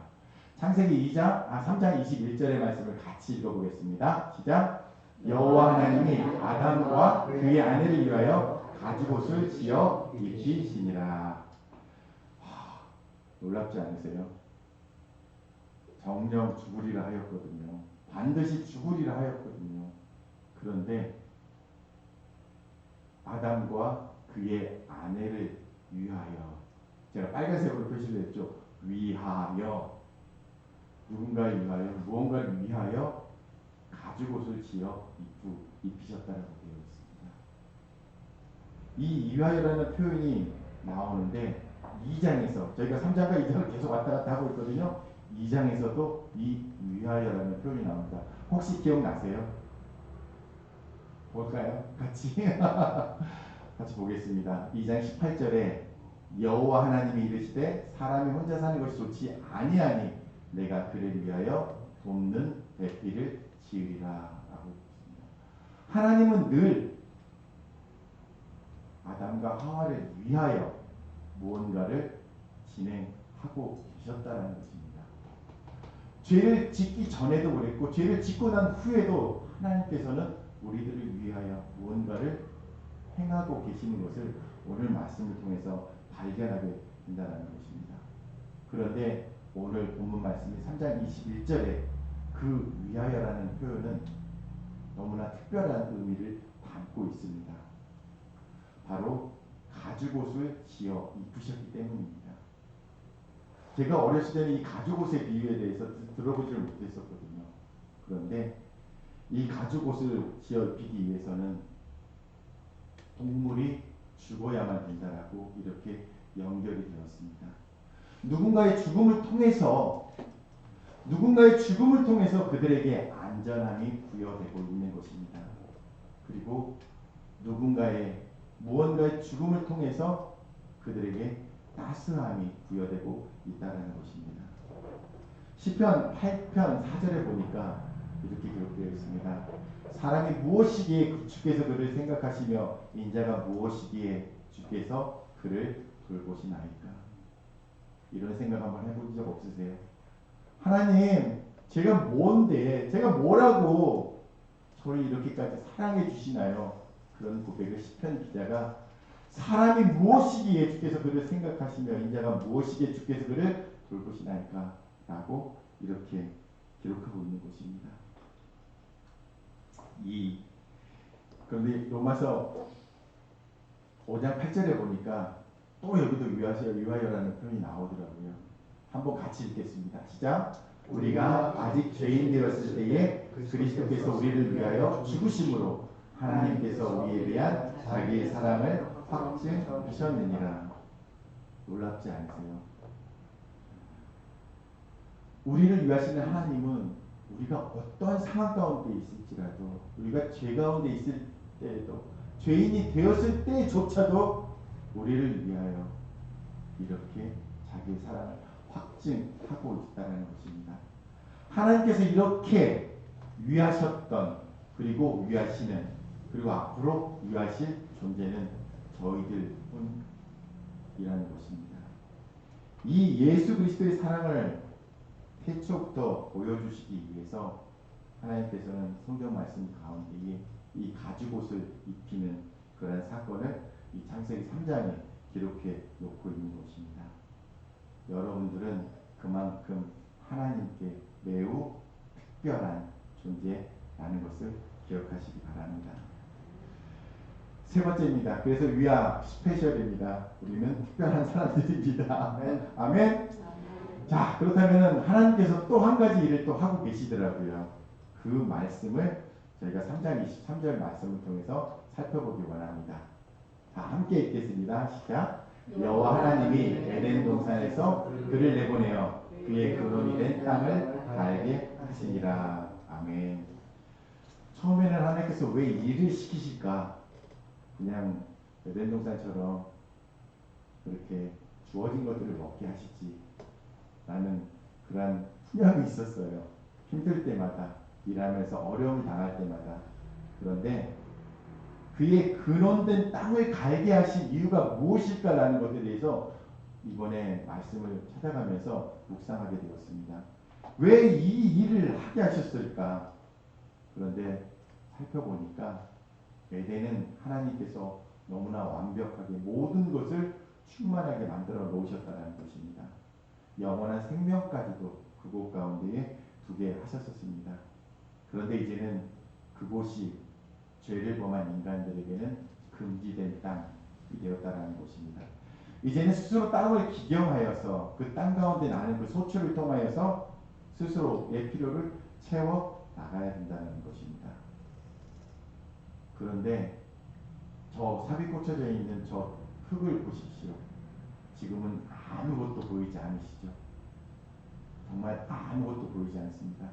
창세기 3장 21절의 말씀을 같이 읽어보겠습니다. 시작. 여호와 하나님이 아담과 그의 아내를 위하여 가죽옷을 지어 입히시니라. 놀랍지 않으세요? 정령 죽으리라 하였거든요. 반드시 죽으리라 하였거든요. 그런데 아담과 그의 아내를 위하여, 제가 빨간색으로 표시를 했죠. 위하여, 누군가를 위하여, 무언가를 위하여 가죽옷을 지어 입히셨다라고 되어 있습니다. 이 위하여라는 표현이 나오는데 2장에서, 저희가 3장과 2장을 계속 왔다 갔다 하고 있거든요. 2장에서도 이 위하여라는 표현이 나옵니다. 혹시 기억나세요? 볼까요? 같이 같이 보겠습니다. 2장 18절에 여호와 하나님이 이르시되 사람이 혼자 사는 것이 좋지 아니하니 내가 그를 위하여 돕는 배필을 지으리라 라고 했습니다. 하나님은 늘 아담과 하와를 위하여 무언가를 진행하고 계셨다는 것입니다. 죄를 짓기 전에도 그랬고 죄를 짓고 난 후에도 하나님께서는 우리들을 위하여 무언가를 행하고 계시는 것을 오늘 말씀을 통해서 발견하게 된다는 것입니다. 그런데 오늘 본문 말씀이 3장 21절에 그 위하여라는 표현은 너무나 특별한 의미를 담고 있습니다. 바로 가죽옷을 지어 입으셨기 때문입니다. 제가 어렸을 때는 이 가죽옷의 비유에 대해서 들어보지를 못했었거든요. 그런데 이 가죽옷을 지어 입히기 위해서는 동물이 죽어야만 된다라고 이렇게 연결이 되었습니다. 누군가의 죽음을 통해서 그들에게 안전함이 부여되고 있는 것입니다. 그리고 무언가의 죽음을 통해서 그들에게 따스함이 부여되고 있다는 것입니다. 시편 8편 4절에 보니까 이렇게 기록되어 있습니다. 사람이 무엇이기에 주께서 그를 생각하시며 인자가 무엇이기에 주께서 그를 돌보시나이까. 이런 생각 한번 해본 적 없으세요? 하나님, 제가 뭐라고 저를 이렇게까지 사랑해 주시나요? 그런 고백을 시편 기자가 사람이 무엇이기에 주께서 그를 생각하시며 인자가 무엇이기에 주께서 그를 돌보시나이까 라고 이렇게 기록하고 있는 것입니다. 그런데 로마서 5장 8절에 보니까 또 여기도 위하여라는 표현이 나오더라고요. 한번 같이 읽겠습니다. 시작. 우리가 아직 죄인 되었을 때에 그리스도께서 우리를 위하여 죽으심으로 하나님께서 우리에 대한 자기의 사랑을 확증하셨느니라. 놀랍지 않으세요? 우리를 위하시는 하나님은 우리가 어떠한 상황 가운데 있을지라도, 우리가 죄 가운데 있을 때에도, 죄인이 되었을 때조차도 우리를 위하여 이렇게 자기의 사랑을 확증하고 있다는 것입니다. 하나님께서 이렇게 위하셨던, 그리고 위하시는, 그리고 앞으로 위하실 존재는 저희들 뿐이라는 것입니다. 이 예수 그리스도의 사랑을 태초부터 보여주시기 위해서 하나님께서는 성경 말씀 가운데에 이 가죽옷을 입히는 그런 사건을 이 창세기 3장에 기록해 놓고 있는 것입니다. 여러분들은 그만큼 하나님께 매우 특별한 존재라는 것을 기억하시기 바랍니다. 세 번째입니다. 그래서 위아 스페셜입니다. 우리는 특별한 사람들입니다. 아멘. 자, 그렇다면 하나님께서 또 한 가지 일을 또 하고 계시더라고요. 그 말씀을 저희가 3장 23절 말씀을 통해서 살펴보기 원합니다. 자, 함께 읽겠습니다. 시작. 여호와 하나님이 에덴 동산에서 그를 내보내어 그의 근원이 된 땅을 갈게 하시니라. 아멘. 처음에는 하나님께서 왜 일을 시키실까? 그냥 에덴 동산처럼 그렇게 주어진 것들을 먹게 하시지 라는 그런 풍향이 있었어요. 힘들 때마다, 일하면서 어려움을 당할 때마다. 그런데 그의 근원된 땅을 갈게 하신 이유가 무엇일까라는 것에 대해서 이번에 말씀을 찾아가면서 묵상하게 되었습니다. 왜 이 일을 하게 하셨을까? 그런데 살펴보니까 에덴은 하나님께서 너무나 완벽하게 모든 것을 충만하게 만들어 놓으셨다는 것입니다. 영원한 생명까지도 그곳 가운데에 두게 하셨었습니다. 그런데 이제는 그곳이 죄를 범한 인간들에게는 금지된 땅이 되었다는 것입니다. 이제는 스스로 땅을 기경하여서 그 땅 가운데 나는 그 소출을 통하여서 스스로의 필요를 채워 나가야 된다는 것입니다. 그런데 저 삽이 꽂혀져 있는 저 흙을 보십시오. 지금은 아무것도 보이지 않으시죠? 정말 아무것도 보이지 않습니다.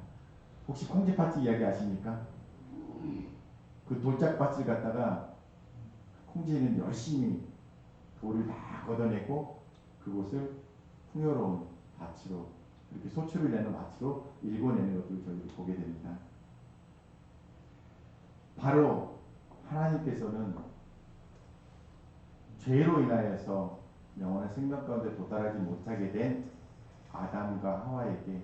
혹시 콩쥐팥집 이야기 아십니까? 그 돌짝밭을 갖다가 콩쥐는 열심히 돌을 다 걷어내고 그곳을 풍요로운 밭으로, 이렇게 소출을 내는 밭으로 일궈내는 것들을 저희들이 보게 됩니다. 바로 하나님께서는 죄로 인하여서 영원한 생명 가운데 도달하지 못하게 된 아담과 하와에게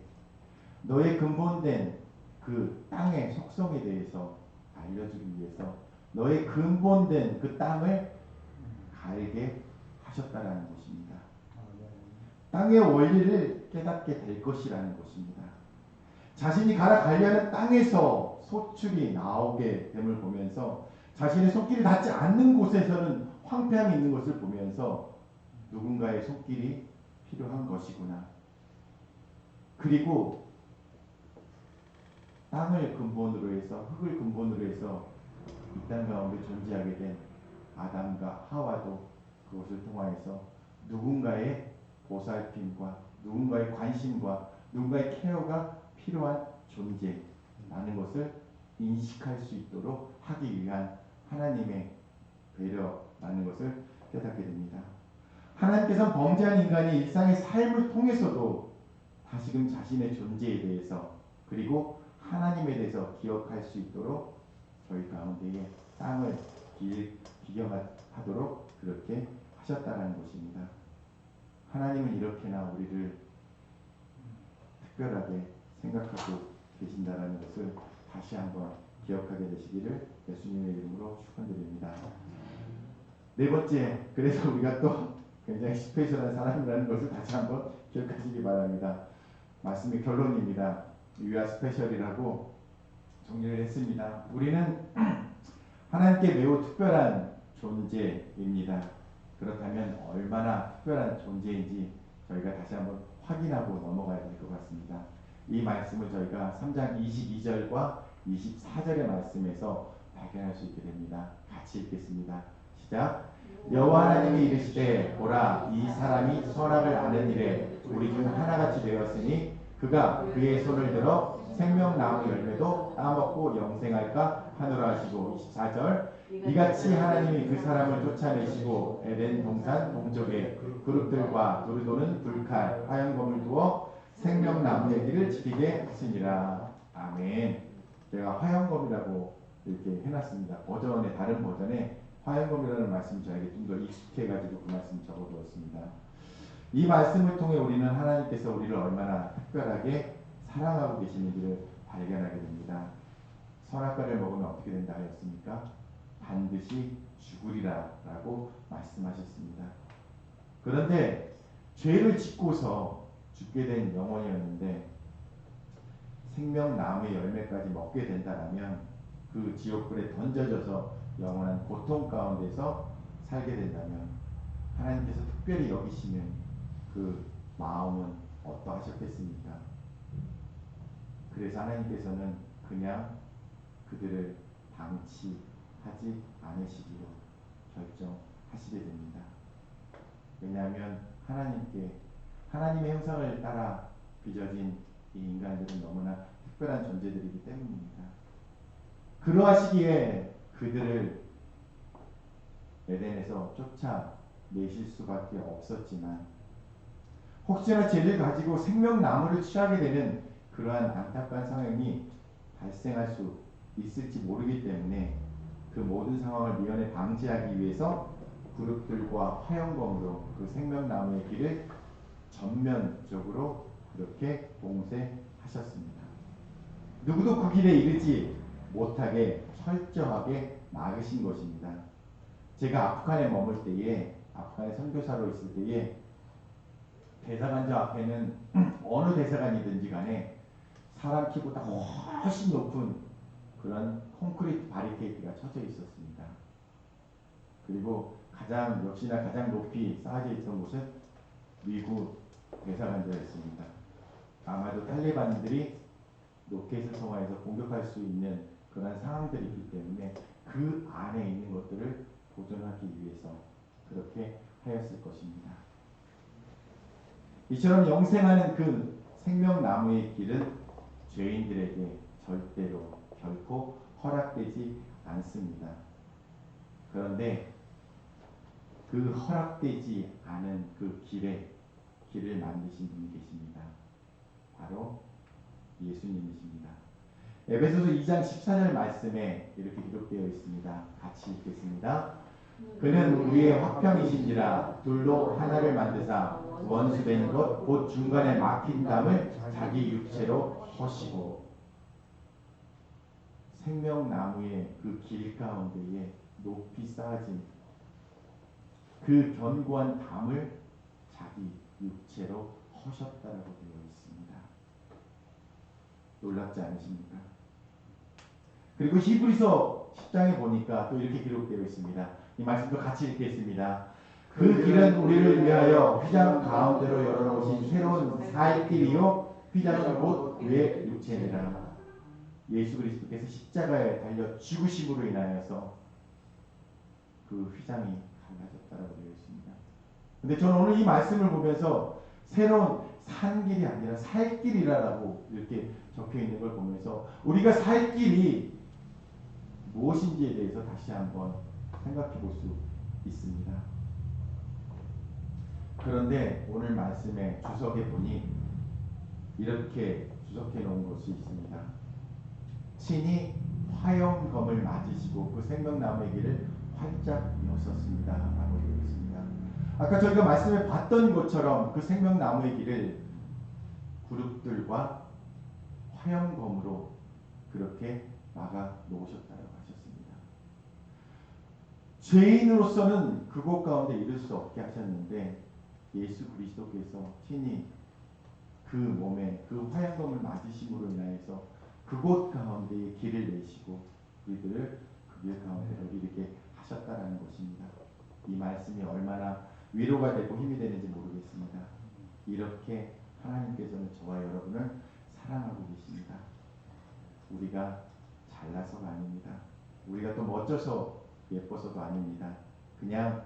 너의 근본된 그 땅의 속성에 대해서 알려주기 위해서 너의 근본된 그 땅을 갈게 하셨다라는 것입니다. 땅의 원리를 깨닫게 될 것이라는 것입니다. 자신이 갈아가려는 땅에서 소출이 나오게 됨을 보면서 자신의 손길이 닿지 않는 곳에서는 황폐함이 있는 것을 보면서 누군가의 손길이 필요한 것이구나. 그리고 땅을 근본으로 해서, 흙을 근본으로 해서 이 땅 가운데 존재하게 된 아담과 하와도 그것을 통하여서 누군가의 보살핌과 누군가의 관심과 누군가의 케어가 필요한 존재라는 것을 인식할 수 있도록 하기 위한 하나님의 배려라는 것을 깨닫게 됩니다. 하나님께서는 범죄한 인간이 일상의 삶을 통해서도 다시금 자신의 존재에 대해서 그리고 하나님에 대해서 기억할 수 있도록 저희 가운데에 땅을 기경하도록 그렇게 하셨다는 것입니다. 하나님은 이렇게나 우리를 특별하게 생각하고 계신다는 것을 다시 한번 기억하게 되시기를 예수님의 이름으로 축원드립니다. 네 번째, 그래서 우리가 또 굉장히 스페셜한 사람이라는 것을 다시 한번 기억하시기 바랍니다. 말씀의 결론입니다. We are special이라고 정리를 했습니다. 우리는 하나님께 매우 특별한 존재입니다. 그렇다면 얼마나 특별한 존재인지 저희가 다시 한번 확인하고 넘어가야 될 것 같습니다. 이 말씀을 저희가 3장 22절과 24절의 말씀에서 발견할 수 있게 됩니다. 같이 읽겠습니다. 시작. 여호와 하나님이 이르시되 보라 이 사람이 선악을 아는 일에 우리 중 하나같이 되었으니 그가 그의 손을 들어 생명나무 열매도 따먹고 영생할까 하노라 하시고 24절 이같이 하나님이 그 사람을 쫓아내시고 에덴 동산 동쪽에 그룹들과 두루도는 불칼 화영검을 두어 생명나무의 길을 지키게 하시니라. 아멘. 제가 화영검이라고 이렇게 해놨습니다. 버전의 다른 버전에 화영검이라는 말씀이 저에게 좀 더 익숙해가지고 그 말씀 적어두었습니다. 이 말씀을 통해 우리는 하나님께서 우리를 얼마나 특별하게 사랑하고 계시는지를 발견하게 됩니다. 선악과를 먹으면 어떻게 된다 하였습니까? 반드시 죽으리라 라고 말씀하셨습니다. 그런데 죄를 짓고서 죽게 된 영혼이었는데 생명나무의 열매까지 먹게 된다면 그 지옥불에 던져져서 영원한 고통 가운데서 살게 된다면 하나님께서 특별히 여기시는 그 마음은 어떠하셨겠습니까? 그래서 하나님께서는 그냥 그들을 방치하지 않으시기로 결정하시게 됩니다. 왜냐하면 하나님의 형상을 따라 빚어진 이 인간들은 너무나 특별한 존재들이기 때문입니다. 그러하시기에 그들을 에덴에서 쫓아내실 수밖에 없었지만 혹시나 죄를 가지고 생명나무를 취하게 되는 그러한 안타까운 상황이 발생할 수 있을지 모르기 때문에 그 모든 상황을 미연에 방지하기 위해서 그룹들과 화영검으로 그 생명나무의 길을 전면적으로 그렇게 봉쇄하셨습니다. 누구도 그 길에 이르지 못하게 철저하게 막으신 것입니다. 제가 아프간에 머물 때에, 아프간에 선교사로 있을 때에 대사관저 앞에는 어느 대사관이든지 간에 사람 키보다 훨씬 높은 그런 콘크리트 바리케이트가 쳐져 있었습니다. 그리고 역시나 가장 높이 쌓여져 있던 곳은 미국 대사관저였습니다. 아마도 탈레반들이 로켓을 통해서 공격할 수 있는 그런 상황들이 있기 때문에 그 안에 있는 것들을 보존하기 위해서 그렇게 하였을 것입니다. 이처럼 영생하는 그 생명나무의 길은 죄인들에게 절대로 결코 허락되지 않습니다. 그런데 그 허락되지 않은 그 길을 만드신 분이 계십니다. 바로 예수님이십니다. 에베소서 2장 14절 말씀에 이렇게 기록되어 있습니다. 같이 읽겠습니다. 그는 우리의 화평이신지라 둘로 하나를 만드사 원수된 것 곧 중간에 막힌 담을 자기 육체로 허시고. 생명나무의 그 길 가운데에 높이 쌓아진 그 견고한 담을 자기 육체로 허셨다라고 되어 있습니다. 놀랍지 않으십니까? 그리고 히브리서 10장에 보니까 또 이렇게 기록되어 있습니다. 이 말씀도 같이 읽겠습니다. 그 길은 우리를 위하여 휘장 가운데로 열어놓으신 새로운 살 길이요 휘장은 곧 그의 육체니라. 예수 그리스도께서 십자가에 달려 죽으심으로 인하여서 그 휘장이 갈라졌다라고 되어 있습니다. 근데 저는 오늘 이 말씀을 보면서 새로운 산 길이 아니라 살 길이라고 이렇게 적혀 있는 걸 보면서 우리가 살 길이 무엇인지에 대해서 다시 한번 생각해 볼 수 있습니다. 그런데 오늘 말씀의 주석에 보니 이렇게 주석해 놓은 것이 있습니다. 친히 화염검을 맞으시고 그 생명나무의 길을 활짝 여셨습니다. 라고 되어 있습니다. 아까 저희가 말씀에 봤던 것처럼 그 생명나무의 길을 그룹들과 화염검으로 그렇게 막아 놓으셨다고 하셨습니다. 죄인으로서는 그곳 가운데 이를 수 없게 하셨는데 예수 그리스도께서 친히 그 몸에 그 화염검을 맞으심으로 인하여서 그곳 가운데에 길을 내시고 우리들을 그 길 가운데로 이르게 하셨다라는 것입니다. 이 말씀이 얼마나 위로가 되고 힘이 되는지 모르겠습니다. 이렇게 하나님께서는 저와 여러분을 사랑하고 계십니다. 우리가 잘나서가 아닙니다. 우리가 또 멋져서 예뻐서도 아닙니다. 그냥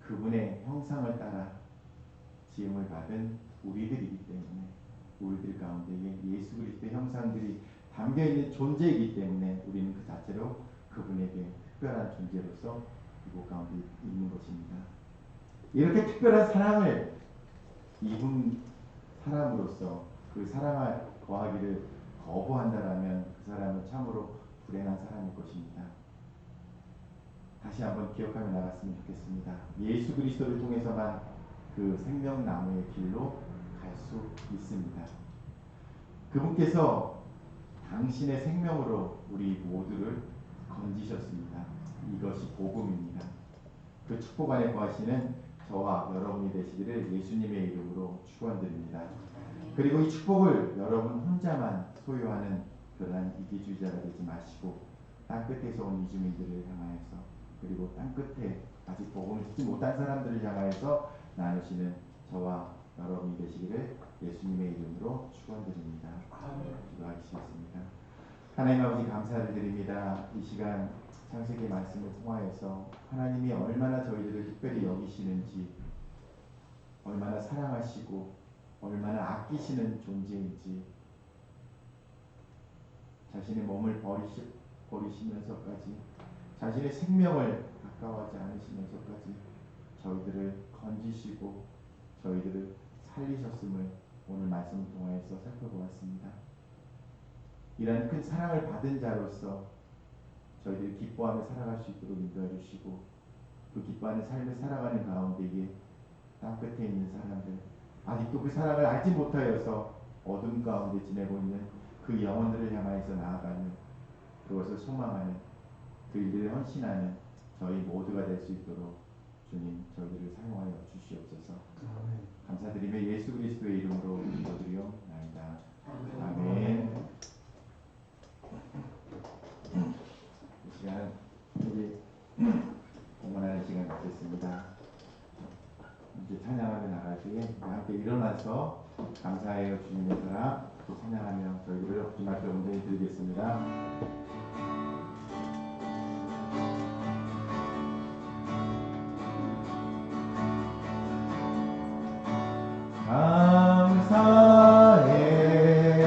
그분의 형상을 따라 지음을 받은 우리들이기 때문에 우리들 가운데에 예수 그리스도의 형상들이 담겨있는 존재이기 때문에 우리는 그 자체로 그분에게 특별한 존재로서 이곳 가운데 있는 것입니다. 이렇게 특별한 사랑을 입은 사람으로서 그 사랑을 거하기를 거부한다라면 그 사람은 참으로 불행한 사람일 것입니다. 다시 한번 기억하며 나갔으면 좋겠습니다. 예수 그리스도를 통해서만 그 생명나무의 길로 갈 수 있습니다. 그분께서 당신의 생명으로 우리 모두를 건지셨습니다. 이것이 복음입니다. 그 축복 안에 거하시는 저와 여러분이 되시기를 예수님의 이름으로 축원드립니다. 그리고 이 축복을 여러분 혼자만 소유하는 그러한 이기주의자가 되지 마시고 땅끝에서 온 이주민들을 향하여서 그리고 땅끝에 아직 복음을 듣지 못한 사람들을 향하여서 나누시는 저와 여러분이 되시기를 예수님의 이름으로 축원드립니다. 기도하시겠습니다. 하나님 아버지 감사를 드립니다. 이 시간 창세기 말씀을 통하여서 하나님이 얼마나 저희들을 특별히 여기시는지, 얼마나 사랑하시고 얼마나 아끼시는 존재인지, 자신의 몸을 버리시면서까지 자신의 생명을 가까워하지 않으시면서까지 저희들을 건지시고 저희들을 살리셨음을 오늘 말씀을 통하여서 살펴보았습니다. 이런 큰 사랑을 받은 자로서 저희들이 기뻐하며 살아갈 수 있도록 인도해 주시고 그 기뻐하는 삶을 살아가는 가운데에 땅 끝에 있는 사람들 아직도 그 사랑을 알지 못하여서 어둠 가운데 지내고 있는 그 영혼들을 향하여서 나아가는 그것을 소망하는 그 일들을 헌신하는 저희 모두가 될 수 있도록 주님 저희들을 사용하여 주시옵소서. 감사드리며 예수 그리스도의 이름으로 기도드리옵나이다. 아멘. 이 시간 우리 공헌하는 시간 갖겠습니다. 이제 찬양하며 나갈 때에 함께 일어나서 감사해요 주님의 사랑 찬양하며 저희들을 주님께 온전히 드리겠습니다. 감사해요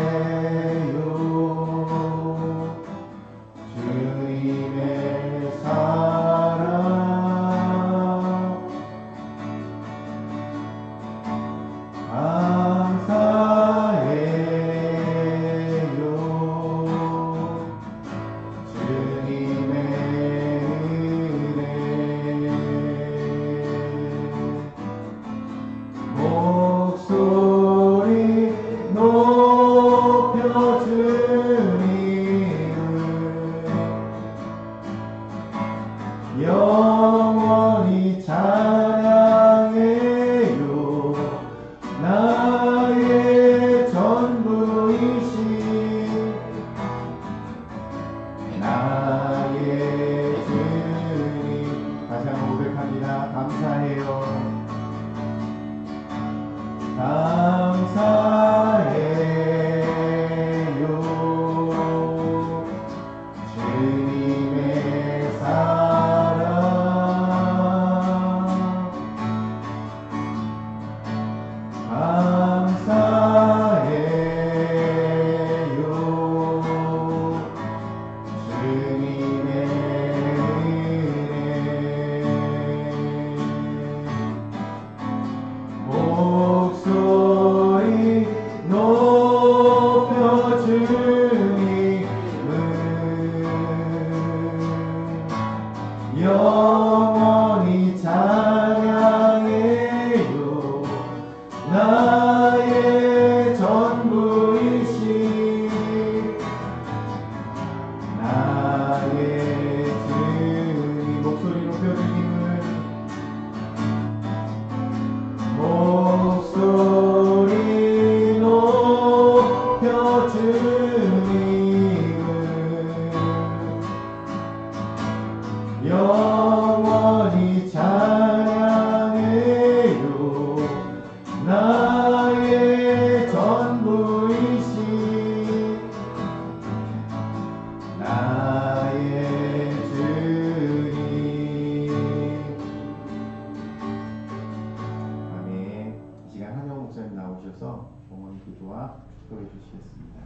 주님의 사랑 감사해요 주님의 은혜 목소리 높여 주님을 영원히 찬양해요 나의 전부이신 나의 주님 다시 한번 고백합니다. 감사해요 감사해요 주님의 사랑 감사해요 주님의 은혜 목소리 높여 주님을 영원히 찬양해요 나의 전부이신 나의 주님 목소리 높여 주님을 목소리 높여 주님을 영원히 찬양해요 나의 전부이신 나의 주님 아멘. 이 시간 한영 목사님 나오셔서 봉헌 기도와 축도해 주시겠습니다.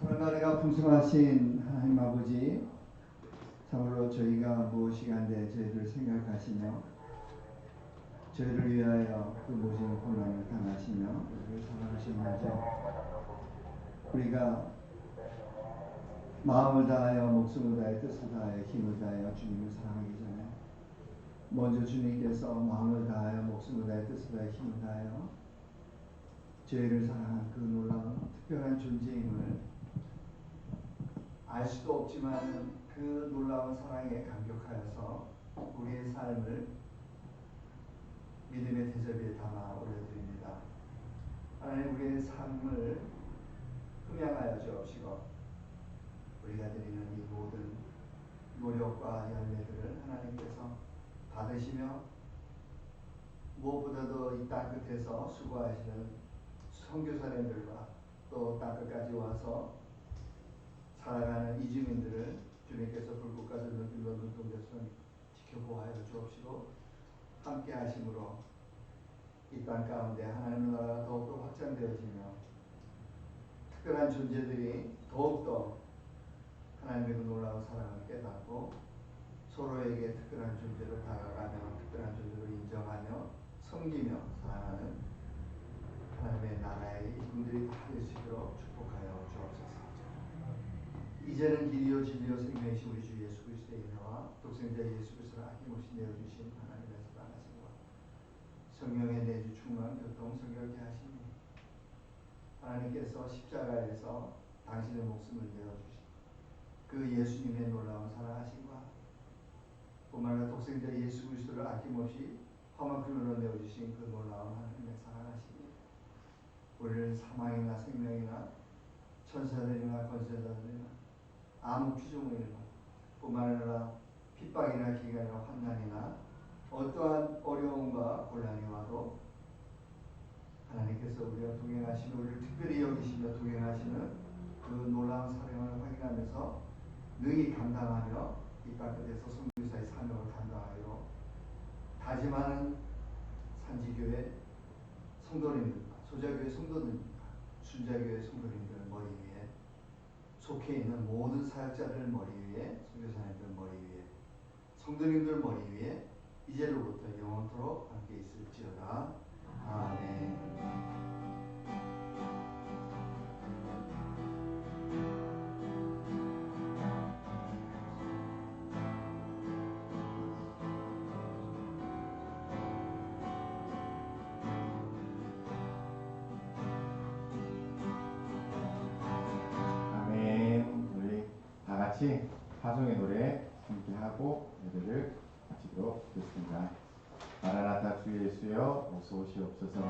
사랑과 은혜가 풍성하신 하나님 아버지 참으로 저희가 무엇이 간데 저희를 생각하시며 저희를 위하여 그 모든 고난을 당하시며 우리를 사랑하셨는지 우리가 마음을 다하여 목숨을 다하여 뜻을 다하여 힘을 다하여 주님을 사랑하기 전에 먼저 주님께서 마음을 다하여 목숨을 다하여 뜻을 다하여 힘을 다하여 저희를 사랑한 그 놀라운 특별한 존재임을 알 수도 없지만 그 놀라운 사랑에 감격하여서 우리의 삶을 믿음의 대접에 담아 올려드립니다. 하나님 우리의 삶을 흠양하여 주옵시고 우리가 드리는 이 모든 노력과 열매들을 하나님께서 받으시며 무엇보다도 이 땅 끝에서 수고하시는 선교사님들과 또 땅 끝까지 와서 살아가는 이주민들을 주님께서 불꽃과 전을 빌러 눈동자처럼 지켜보아여 주옵시고 함께 하심으로 이 땅 가운데 하나님의 나라가 더욱더 확장되어지며 특별한 존재들이 더욱더 하나님의 그 놀라운 사랑을 깨닫고 서로에게 특별한 존재로 다가가며 특별한 존재로 인정하며 섬기며 사랑하는 하나님의 나라의 일꾼들이 다 될 수 있도록 축복하여 주옵소서. 이제는 길이요 진리요 생명이신 우리 주 예수 그리스도의 은혜와 독생자 예수 그리스도를 아낌없이 내어주신 하나님의 사랑하심과 성령의 내주 충만 교통 성결케 하시니 하나님께서 십자가에서 당신의 목숨을 내어주신 그 예수님의 놀라운 사랑하심과 뿐만 아니라 독생자 예수 그리스도를 아낌없이 험한 불로 내어주신 그 놀라운 하나님의 사랑하심이 우리를 사망이나 생명이나 천사들이나 권세자들이나 아무 피조물이나 뿐만 아니라 핍박이나 기근이나 환난이나 어떠한 어려움과 곤란이 와도 하나님께서 우리와 동행하시며 우리를 특별히 여기시며 동행하시는 그 놀라운 사랑을 확인하면서 능히 감당하며 이 땅끝에서 선교사의 사명을 감당하기로 다짐하는 산지교회 성도님들과 소자교회 성도님들과 순자교회 성도님들 머리 위에 속해 있는 모든 사역자들 머리 위에 선교사님들 머리 위에 성도님들 머리 위에 이제로부터 영원토록 함께 있을지어다. 아멘. 같이 파송의 노래 함께 하고 예배를 마치도록 하겠습니다. 마라나타 주 예수여 어서 오시옵소서.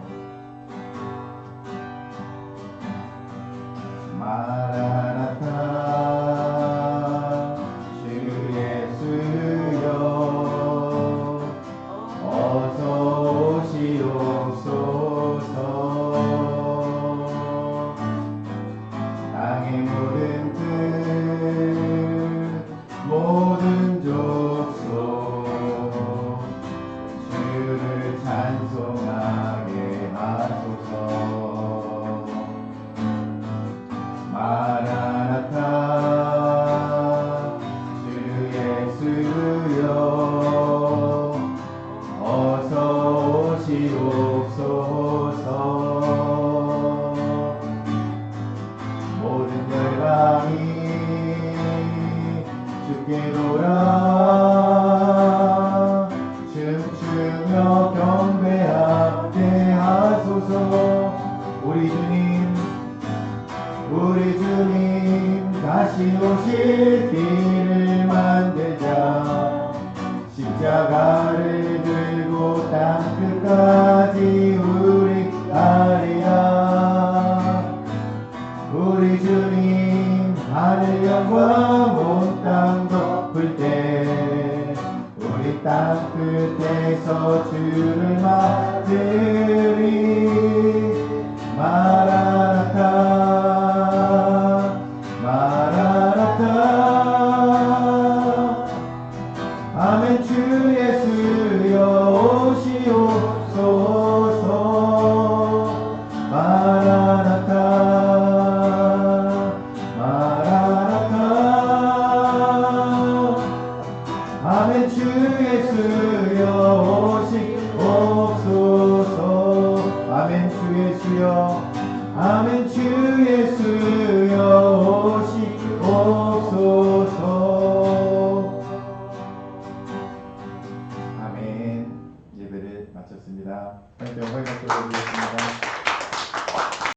마라나타 주 예수여 어서 오시옵소서. 땅의 모든 뜻 모든 족속 주를 찬송하게 하소서. 마라나타 주 예수여 어서 오시옵소서. 모든 열방이 주께 돌아 춤추며 경배하게 하소서. 우리 주님 다시 오실 길을 만들자. 십자가를 들고 땅끝까지 우리 가리라. 우리 주님 하늘 영광 온 땅 덮을 때 우리 땅끝에서 주를 맞으리. 마라나타 마라나타 아멘. 주 예수여 오시옵소서. 마라나타 마라나타 아멘. 주 예수여 오시옵소서. 아멘. 주 예수여 아멘. 주 예수여 오시옵소서. 아멘. 예배를 마쳤습니다. 하나님께 영광을 받도록 드리겠습니다.